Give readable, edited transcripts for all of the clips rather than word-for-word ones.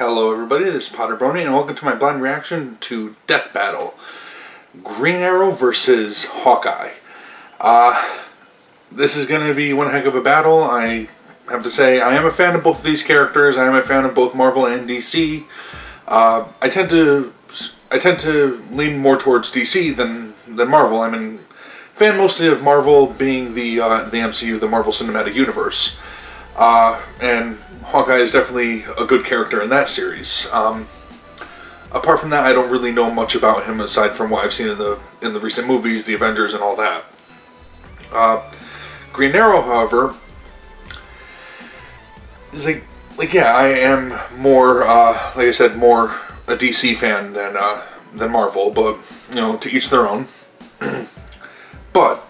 Hello everybody, this is PotterBrony and welcome to my blind reaction to Death Battle. Green Arrow versus Hawkeye. This is going to be one heck of a battle. I have to say, I am a fan of both of these characters. I am a fan of both Marvel and DC. I tend to lean more towards DC than Marvel. I'm a fan mostly of Marvel being the MCU, the Marvel Cinematic Universe. And Hawkeye is definitely a good character in that series. Apart from that, I don't really know much about him aside from what I've seen in the recent movies, the Avengers, and all that. Green Arrow, however, is yeah, I am more, like I said, more a DC fan than Marvel, but you know, to each their own. But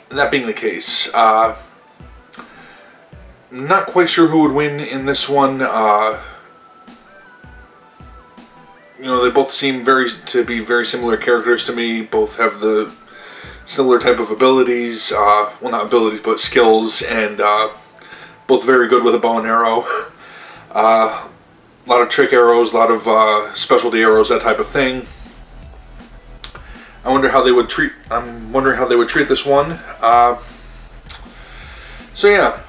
that being the case, not quite sure who would win in this one. You know, they both seem to be very similar characters to me. Both have the similar type of abilities. Well, not abilities, but skills, and both very good with a bow and arrow. A lot of trick arrows, a lot of specialty arrows, that type of thing. I'm wondering how they would treat this one. So yeah.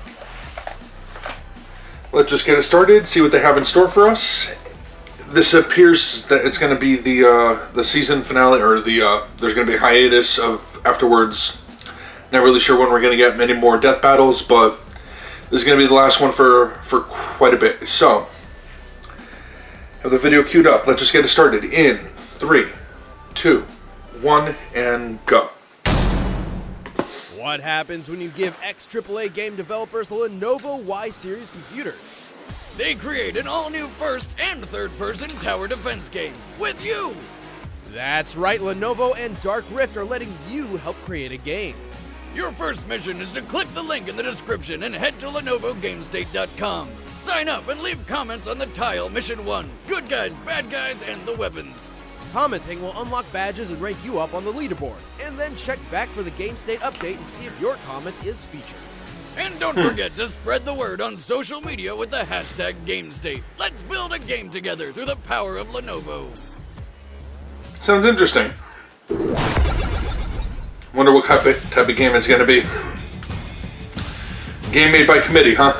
Let's just get it started, see what they have in store for us. This appears that it's going to be the season finale, or there's going to be a hiatus of afterwards. Not really sure when we're going to get many more death battles, but this is going to be the last one for quite a bit. So, have the video queued up. Let's just get it started in 3, 2, 1, and go. What happens when you give ex-AAA game developers Lenovo Y-Series computers? They create an all-new first and third-person tower defense game with you! That's right, Lenovo and Dark Rift are letting you help create a game. Your first mission is to click the link in the description and head to LenovoGameState.com. Sign up and leave comments on the tile Mission 1, good guys, bad guys, and the weapons. Commenting will unlock badges and rank you up on the leaderboard, and then check back for the Game State update and see if your comment is featured. And don't forget to spread the word on social media with the hashtag GameState. Let's build a game together through the power of Lenovo. Sounds interesting. Wonder what type of game it's going to be. Game made by committee, huh?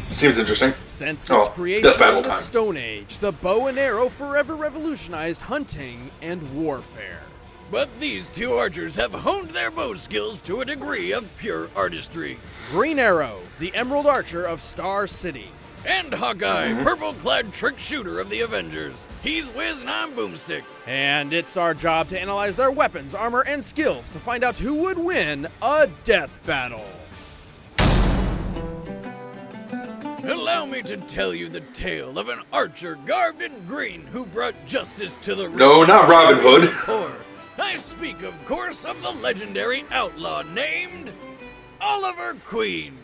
Seems interesting. Since its creation Death Battle in the time. Stone Age, the bow and arrow forever revolutionized hunting and warfare. But these two archers have honed their bow skills to a degree of pure artistry. Green Arrow, the Emerald Archer of Star City. And Hawkeye, purple-clad trick shooter of the Avengers. He's Wiz and I'm Boomstick. And it's our job to analyze their weapons, armor, and skills to find out who would win a death battle. Allow me to tell you the tale of an archer garbed in green who brought justice to the rich. No, not Robin Hood. And poor. I speak, of course, of the legendary outlaw named Oliver Queen.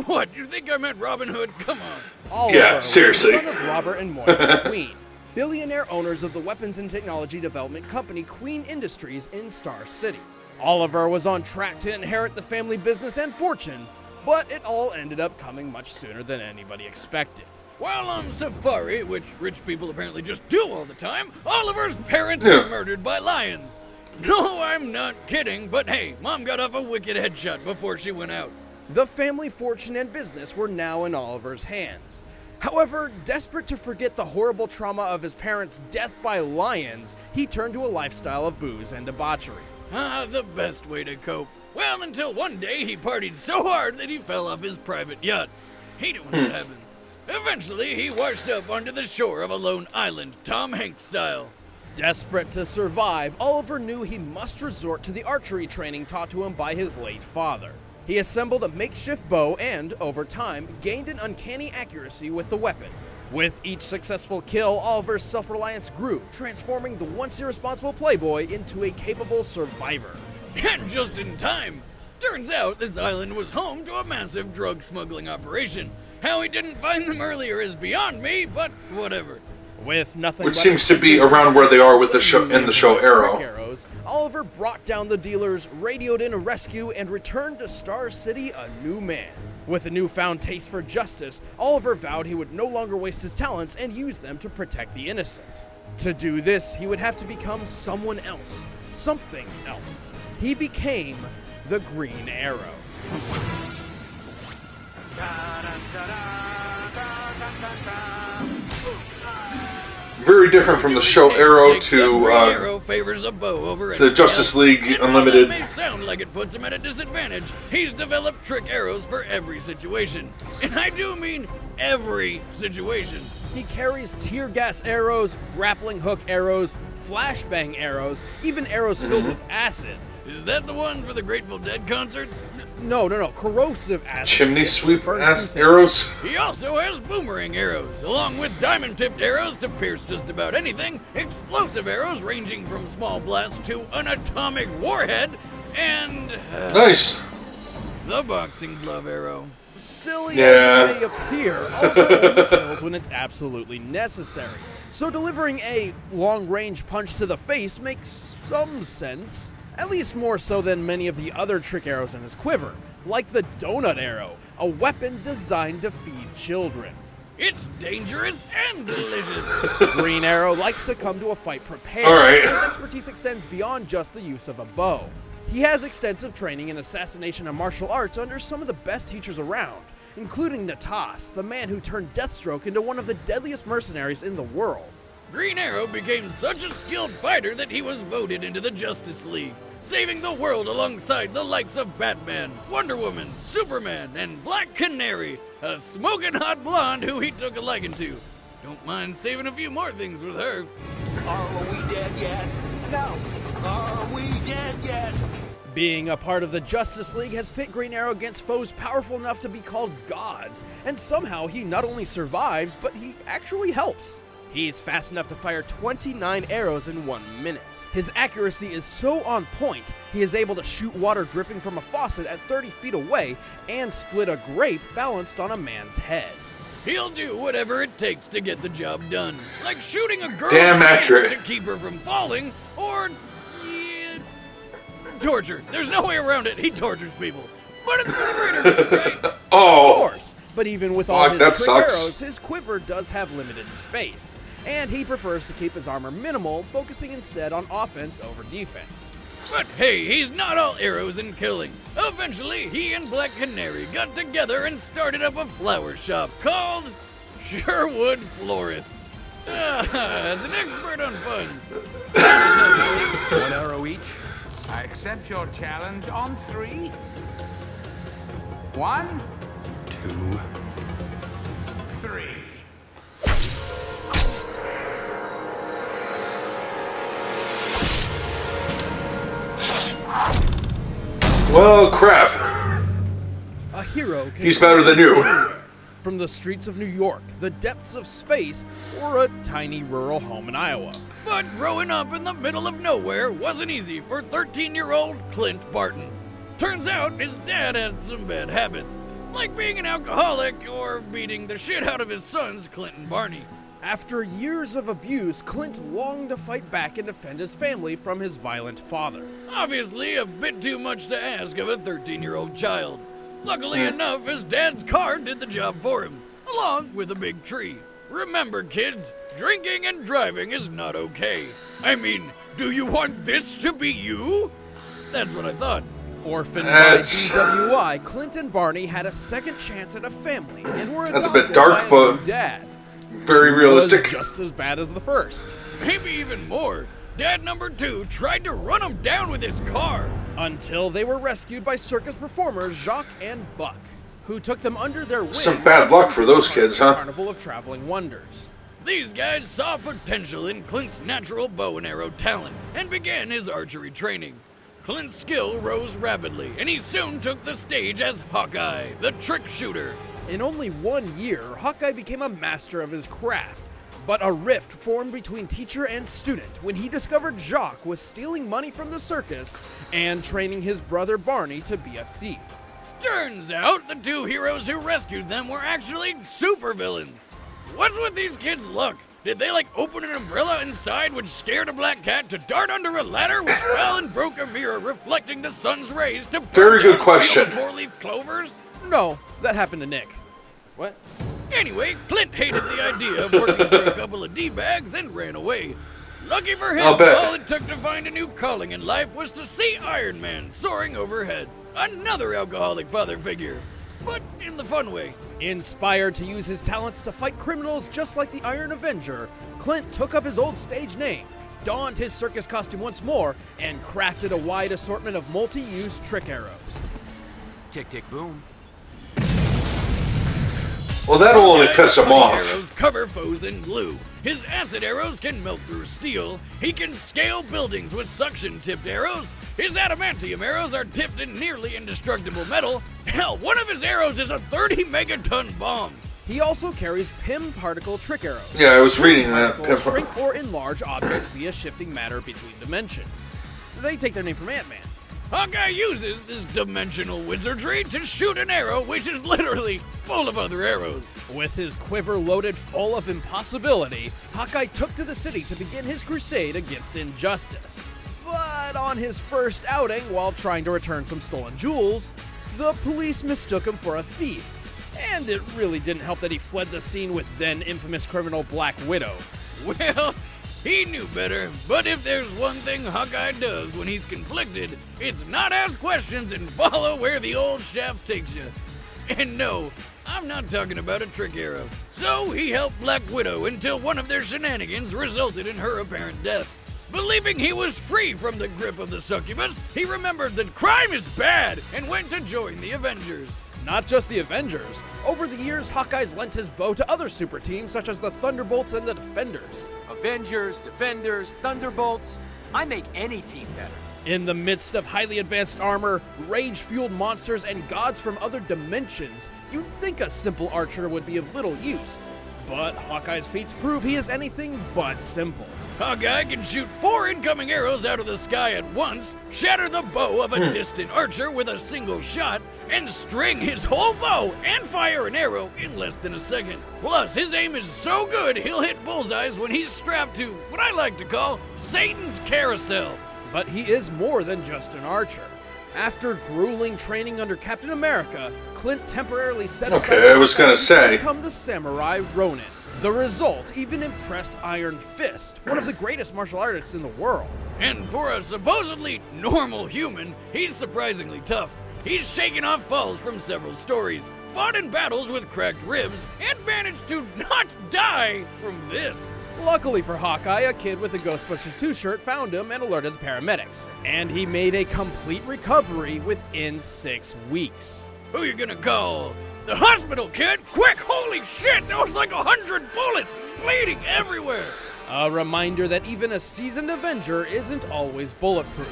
What, you think I meant Robin Hood? Come on. Oliver Yeah, seriously. was the son of Robert and Moira Queen, billionaire owners of the weapons and technology development company Queen Industries in Star City. Oliver was on track to inherit the family business and fortune, but it all ended up coming much sooner than anybody expected. While on safari, which rich people apparently just do all the time, Oliver's parents were murdered by lions. No, I'm not kidding, but hey, Mom got off a wicked headshot before she went out. The family fortune and business were now in Oliver's hands. However, desperate to forget the horrible trauma of his parents' death by lions, he turned to a lifestyle of booze and debauchery. Ah, the best way to cope. Well, until one day he partied so hard that he fell off his private yacht. Hate it when that happens. Eventually, he washed up onto the shore of a lone island, Tom Hanks style. Desperate to survive, Oliver knew he must resort to the archery training taught to him by his late father. He assembled a makeshift bow and, over time, gained an uncanny accuracy with the weapon. With each successful kill, Oliver's self-reliance grew, transforming the once irresponsible playboy into a capable survivor. And just in time. Turns out this island was home to a massive drug smuggling operation. How he didn't find them earlier is beyond me, but whatever. With nothing Which but seems to be around where they are with the show in the show Arrow. Arrows, Oliver brought down the dealers, radioed in a rescue, and returned to Star City a new man. With a newfound taste for justice, Oliver vowed he would no longer waste his talents and use them to protect the innocent. To do this, he would have to become someone else, something else. He became the Green Arrow. Very different from the show Arrow to Arrow favors a bow over the Justice League Unlimited. It may sound like it puts him at a disadvantage. He's developed trick arrows for every situation. And I do mean every situation. He carries tear gas arrows, grappling hook arrows, flashbang arrows, even arrows filled with acid. Is that the one for the Grateful Dead concerts? No, corrosive acid. Chimney sweep arrows. He also has boomerang arrows, along with diamond-tipped arrows to pierce just about anything, explosive arrows ranging from small blasts to an atomic warhead, and... Nice. The boxing glove arrow. Silly as it may appear, Oliver only kills when it's absolutely necessary. So delivering a long-range punch to the face makes some sense. At least more so than many of the other trick arrows in his quiver, like the donut arrow, a weapon designed to feed children. It's dangerous and delicious. Green Arrow likes to come to a fight prepared. All right. His expertise extends beyond just the use of a bow. He has extensive training in assassination and martial arts under some of the best teachers around, including Natas, the man who turned Deathstroke into one of the deadliest mercenaries in the world. Green Arrow became such a skilled fighter that he was voted into the Justice League, saving the world alongside the likes of Batman, Wonder Woman, Superman, and Black Canary, a smoking hot blonde who he took a liking to. Don't mind saving a few more things with her. Are we dead yet? No. Are we dead yet? Being a part of the Justice League has pit Green Arrow against foes powerful enough to be called gods, and somehow he not only survives, but he actually helps. He's fast enough to fire 29 arrows in 1 minute. His accuracy is so on point, he is able to shoot water dripping from a faucet at 30 feet away and split a grape balanced on a man's head. He'll do whatever it takes to get the job done, like shooting a girl's Damn hand accurate. to keep her from falling, or torture. There's no way around it. He tortures people. But it's for the greater good, right? Of Oh, course, but even with all his that trick sucks. arrows, his quiver does have limited space, and he prefers to keep his armor minimal, focusing instead on offense over defense. But hey, he's not all arrows and killing. Eventually, he and Black Canary got together and started up a flower shop called Sherwood Florist. As an expert on funds. 1 arrow each. I accept your challenge on 3. 1, 2, 3. well, crap. A hero can He's better than you. from the streets of New York, the depths of space, or a tiny rural home in Iowa. But growing up in the middle of nowhere wasn't easy for 13-year-old Clint Barton. Turns out his dad had some bad habits, like being an alcoholic or beating the shit out of his sons, Clint and Barney. After years of abuse, Clint longed to fight back and defend his family from his violent father. Obviously, a bit too much to ask of a 13-year-old child. Luckily enough, his dad's car did the job for him, along with a big tree. Remember, kids, drinking and driving is not okay. I mean, do you want this to be you? That's what I thought. Orphaned by That's- DWI, Clint and Barney had a second chance at a family and were That's a adopted bit dark, by a but new dad. very Was realistic. just as bad as the first. Maybe even more. Dad number 2 tried to run him down with his car. Until they were rescued by circus performers Jacques and Buck, who took them under their wing. Some bad luck for those kids, huh? Carnival of Traveling Wonders. These guys saw potential in Clint's natural bow and arrow talent and began his archery training. Clint's skill rose rapidly, and he soon took the stage as Hawkeye, the trick shooter. In only 1 year, Hawkeye became a master of his craft. But a rift formed between teacher and student when he discovered Jacques was stealing money from the circus and training his brother Barney to be a thief. Turns out the 2 heroes who rescued them were actually supervillains. What's with these kids' luck? Did they open an umbrella inside which scared a black cat to dart under a ladder which fell and broke a mirror reflecting the sun's rays to burn Very good down question. a field of 4-leaf clovers? No, that happened to Nick. What? Anyway, Clint hated the idea of working for a couple of D-bags and ran away. Lucky for him, I'll bet. all it took to find a new calling in life was to see Iron Man soaring overhead. Another alcoholic father figure, but in the fun way. Inspired to use his talents to fight criminals just like the Iron Avenger, Clint took up his old stage name, donned his circus costume once more, and crafted a wide assortment of multi-use trick arrows. Tick, tick, boom. Well, that'll only piss him Hawkeye's off. arrows cover foes in glue. His acid arrows can melt through steel. He can scale buildings with suction-tipped arrows. His adamantium arrows are tipped in nearly indestructible metal. Hell, one of his arrows is a 30-megaton bomb. He also carries Pym particle trick arrows. Yeah, I was reading that. Particles shrink or enlarge objects via shifting matter between dimensions. They take their name from Ant-Man. Hawkeye uses this dimensional wizardry to shoot an arrow which is literally full of other arrows. With his quiver loaded full of impossibility, Hawkeye took to the city to begin his crusade against injustice. But on his first outing, while trying to return some stolen jewels, the police mistook him for a thief. And it really didn't help that he fled the scene with then infamous criminal Black Widow. Well, he knew better, but if there's one thing Hawkeye does when he's conflicted, it's not ask questions and follow where the old shaft takes you. And no, I'm not talking about a trick arrow. So he helped Black Widow until one of their shenanigans resulted in her apparent death. Believing he was free from the grip of the succubus, he remembered that crime is bad and went to join the Avengers. Not just the Avengers. Over the years, Hawkeye's lent his bow to other super teams such as the Thunderbolts and the Defenders. Avengers, Defenders, Thunderbolts. I make any team better. In the midst of highly advanced armor, rage-fueled monsters, and gods from other dimensions, you'd think a simple archer would be of little use. But Hawkeye's feats prove he is anything but simple. Hawkeye can shoot 4 incoming arrows out of the sky at once, shatter the bow of a distant archer with a single shot, and string his whole bow and fire an arrow in less than a second. Plus, his aim is so good he'll hit bullseyes when he's strapped to what I like to call Satan's carousel. But he is more than just an archer. After grueling training under Captain America, Clint temporarily set aside Okay, I was gonna say. to become the samurai Ronin. The result even impressed Iron Fist, one of the greatest martial artists in the world. And for a supposedly normal human, he's surprisingly tough. He's shaken off falls from several stories, fought in battles with cracked ribs, and managed to not die from this. Luckily for Hawkeye, a kid with a Ghostbusters 2 shirt found him and alerted the paramedics. And he made a complete recovery within 6 weeks. Who you gonna call? The hospital, kid! Quick! Holy shit! That was like 100 bullets! Bleeding everywhere! A reminder that even a seasoned Avenger isn't always bulletproof.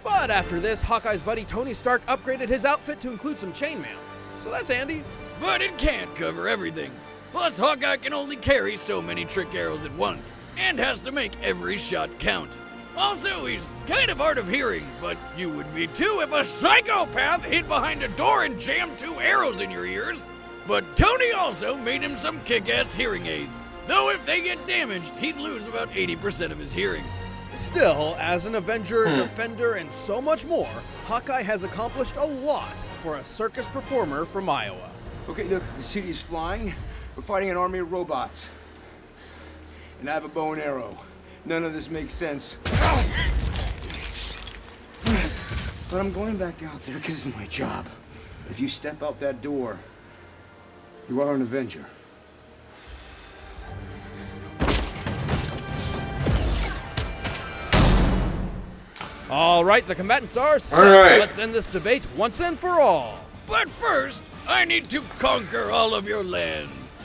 But after this, Hawkeye's buddy Tony Stark upgraded his outfit to include some chainmail. So that's handy. But it can't cover everything. Plus, Hawkeye can only carry so many trick arrows at once, and has to make every shot count. Also, he's kind of hard of hearing, but you would be too if a psychopath hid behind a door and jammed 2 arrows in your ears. But Tony also made him some kick-ass hearing aids. Though if they get damaged, he'd lose about 80% of his hearing. Still, as an Avenger, Defender, and so much more, Hawkeye has accomplished a lot for a circus performer from Iowa. Okay, look, the city's flying. We're fighting an army of robots. And I have a bow and arrow. None of this makes sense. But I'm going back out there because it's my job. If you step out that door, you are an Avenger. All right, the combatants are set. All right. Let's end this debate once and for all. But first, I need to conquer all of your lands.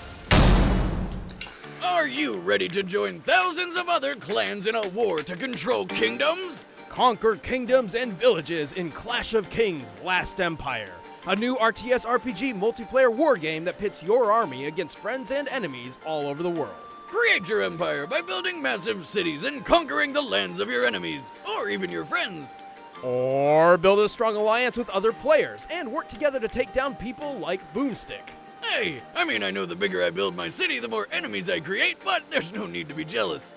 Are you ready to join thousands of other clans in a war to control kingdoms? Conquer kingdoms and villages in Clash of Kings: Last Empire, a new RTS RPG multiplayer war game that pits your army against friends and enemies all over the world. Create your empire by building massive cities and conquering the lands of your enemies, or even your friends. Or build a strong alliance with other players and work together to take down people like Boomstick. Hey, I mean, I know the bigger I build my city, the more enemies I create, but there's no need to be jealous.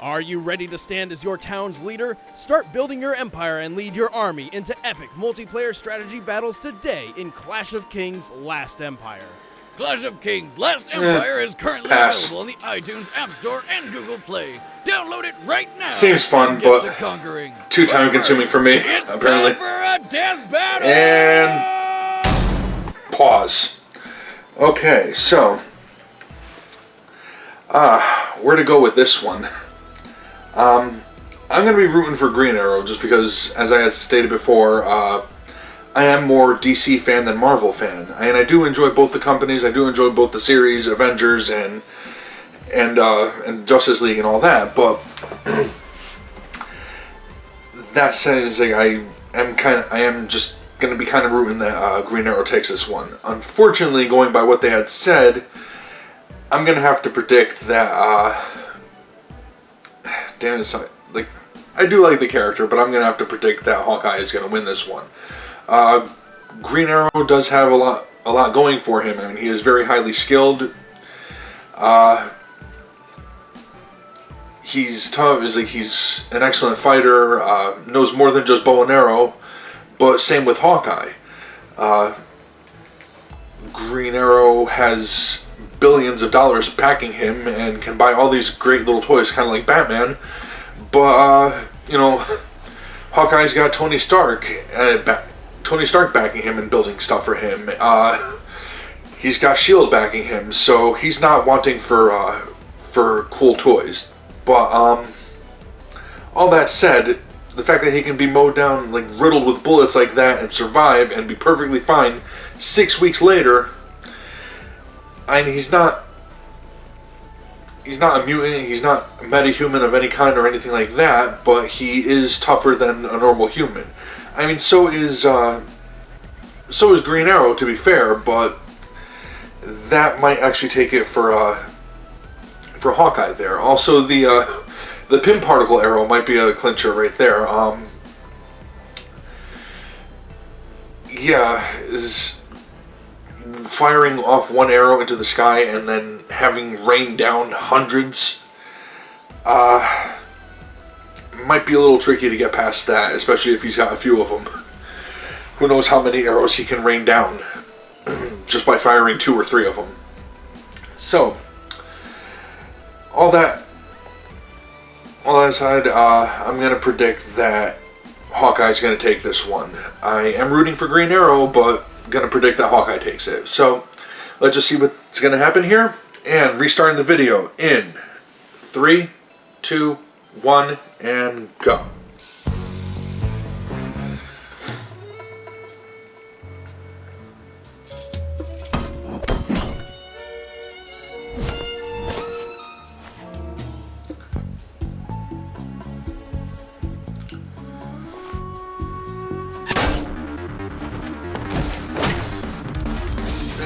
Are you ready to stand as your town's leader? Start building your empire and lead your army into epic multiplayer strategy battles today in Clash of Kings Last Empire. Clash of Kings Last Empire is currently available on the iTunes App Store and Google Play. Download it right now. Seems fun, and get but to conquering. too time consuming for me, It's apparently. time for a death battle! And pause. Okay, so where to go with this one? I'm going to be rooting for Green Arrow just because, as I had stated before, I am more DC fan than Marvel fan, and I do enjoy both the companies. I do enjoy both the series, Avengers and Justice League and all that. But that said, like, I am just going to be kind of rooting that Green Arrow takes this one. Unfortunately, going by what they had said, I'm going to have to predict that. Damn it, like, I do like the character, but I'm going to have to predict that Hawkeye is going to win this one. Green Arrow does have a lot going for him. I mean, he is very highly skilled. He's tough. He's an excellent fighter. Knows more than just bow and arrow. But same with Hawkeye. Green Arrow has billions of dollars backing him and can buy all these great little toys, kind of like Batman. But you know, Hawkeye's got Tony Stark backing him and building stuff for him. He's got S.H.I.E.L.D. backing him, so he's not wanting for cool toys. But all that said, the fact that he can be mowed down, like riddled with bullets like that, and survive and be perfectly fine 6 weeks later, and he's not a mutant, he's not a metahuman of any kind or anything like that, but he is tougher than a normal human. I mean, so is Green Arrow, to be fair, but that might actually take it for Hawkeye there. Also, the pin particle arrow might be a clincher right there. Is firing off one arrow into the sky and then having rain down hundreds might be a little tricky to get past that, especially if he's got a few of them. Who knows how many arrows he can rain down just by firing 2 or 3 of them. So, all that aside, I'm going to predict that Hawkeye's going to take this one. I am rooting for Green Arrow, but going to predict that Hawkeye takes it. So, let's just see what's going to happen here. And restarting the video in 3, 2, 1, and go.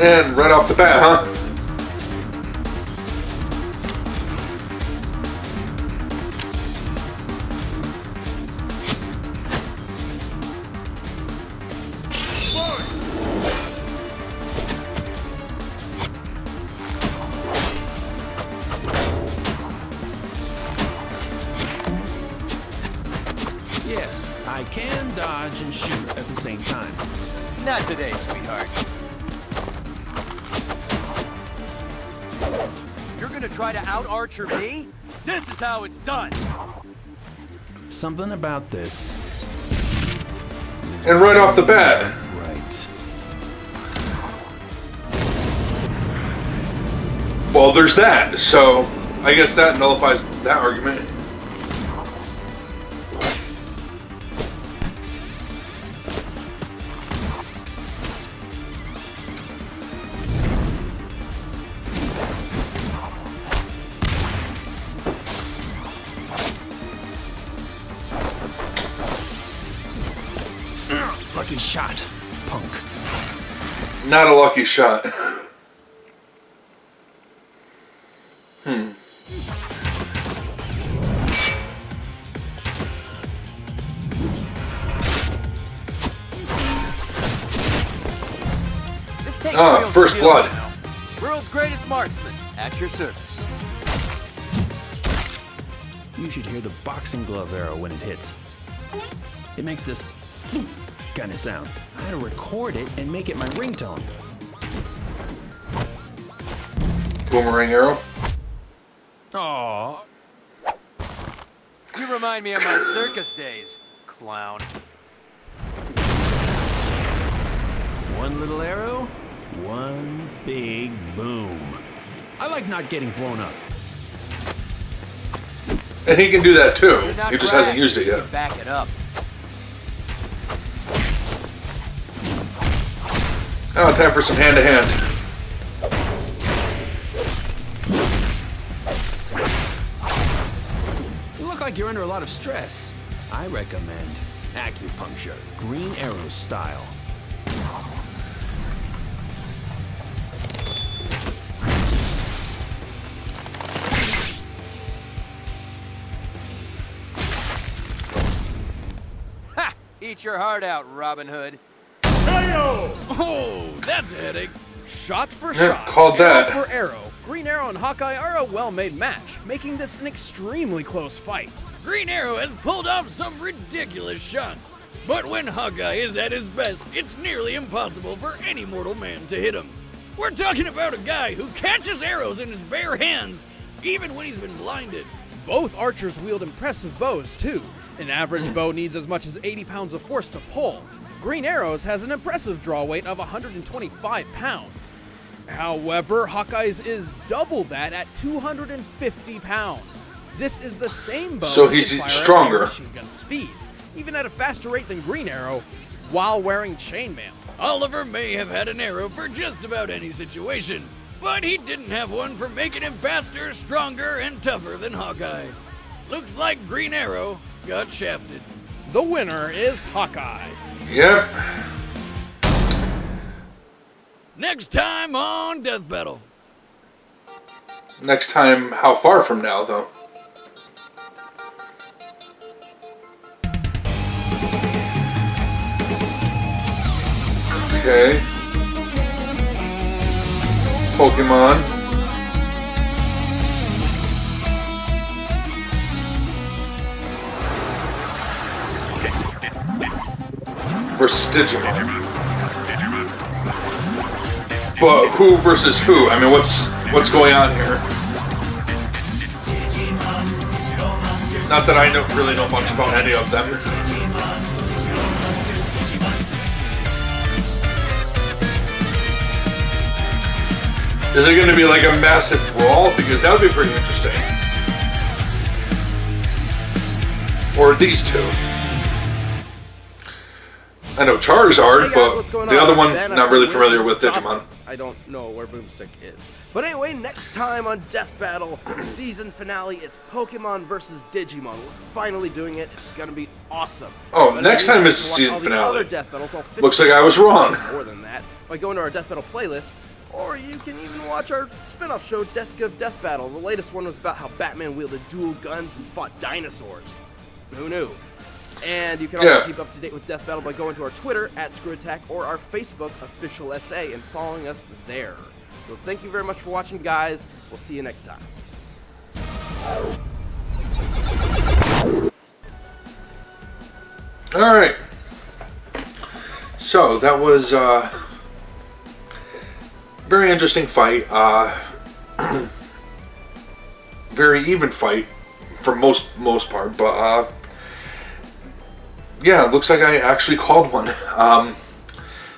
And right off the bat, huh? Yes, I can dodge and shoot at the same time. Not today, sweetheart. You're gonna try to out-archer me? This is how it's done! Something about this. And right off the bat. Right. Well, there's that. So, I guess that nullifies that argument. Lucky shot, punk. Not a lucky shot. This takes Ah, real first skill, blood. you know. World's greatest marksman, at your service. You should hear the boxing glove arrow when it hits. It makes this kind of sound. I had to record it and make it my ringtone. Boomerang arrow. Aww. You remind me of my circus days, clown. One little arrow, one big boom. I like not getting blown up. And he can do that too. You're not He just brash, hasn't used it you yet. can back it up. Oh, time for some hand-to-hand. You look like you're under a lot of stress. I recommend acupuncture, Green Arrow style. Ha! Eat your heart out, Robin Hood. Oh, that's a headache. Shot for Yeah, shot, called arrow that. for arrow, Green Arrow and Hawkeye are a well-made match, making this an extremely close fight. Green Arrow has pulled off some ridiculous shots, but when Hawkeye is at his best, it's nearly impossible for any mortal man to hit him. We're talking about a guy who catches arrows in his bare hands, even when he's been blinded. Both archers wield impressive bows, too. An average bow needs as much as 80 pounds of force to pull. Green Arrow's has an impressive draw weight of 125 pounds. However, Hawkeye's is double that at 250 pounds. This is the same bow So that he's can fire stronger. at machine gun speeds, even at a faster rate than Green Arrow, while wearing chainmail. Oliver may have had an arrow for just about any situation, but he didn't have one for making him faster, stronger, and tougher than Hawkeye. Looks like Green Arrow got shafted. The winner is Hawkeye. Yep. Next time on Death Battle. Next time, how far from now, though? Okay. Pokemon. Versus Digimon. But who versus who? I mean, what's going on here? Not that I really know much about any of them. Is it going to be like a massive brawl? Because that would be pretty interesting. Or these two. I know Charizard, Hey guys, what's but going the on? other one, Ben, not really I'm familiar with Dawson. Digimon. I don't know where Boomstick is. But anyway, next time on Death Battle, season finale, it's Pokemon versus Digimon. We're finally doing it. It's gonna be awesome. Oh, But next if you time want is to watch season all the finale. Other Death Battles, all 50 Looks like I was wrong. More than that, by going to our Death Battle playlist, or you can even watch our spin-off show, Desk of Death Battle. The latest one was about how Batman wielded dual guns and fought dinosaurs. Who knew? And you can also keep up to date with Death Battle by going to our Twitter @ScrewAttack or our Facebook official SA and following us there. So thank you very much for watching, guys. We'll see you next time. Alright. So, that was a very interesting fight. Very even fight for most part, but yeah, it looks like I actually called one.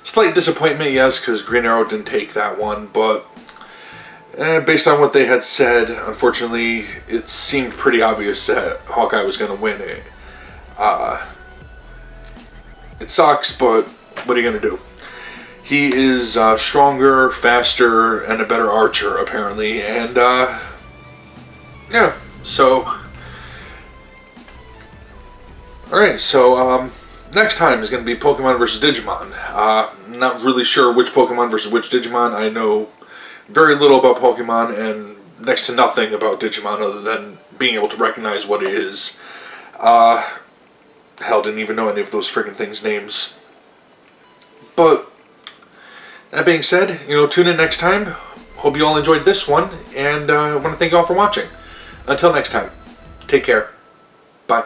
Slight disappointment, yes, because Green Arrow didn't take that one, but based on what they had said, unfortunately, it seemed pretty obvious that Hawkeye was going to win it. It sucks, but what are you going to do? He is stronger, faster, and a better archer, apparently, and yeah, so... Alright, so next time is going to be Pokemon vs. Digimon. Not really sure which Pokemon versus which Digimon. I know very little about Pokemon and next to nothing about Digimon other than being able to recognize what it is. Hell, didn't even know any of those freaking things' names. But, that being said, tune in next time. Hope you all enjoyed this one, and I want to thank you all for watching. Until next time, Take care. Bye.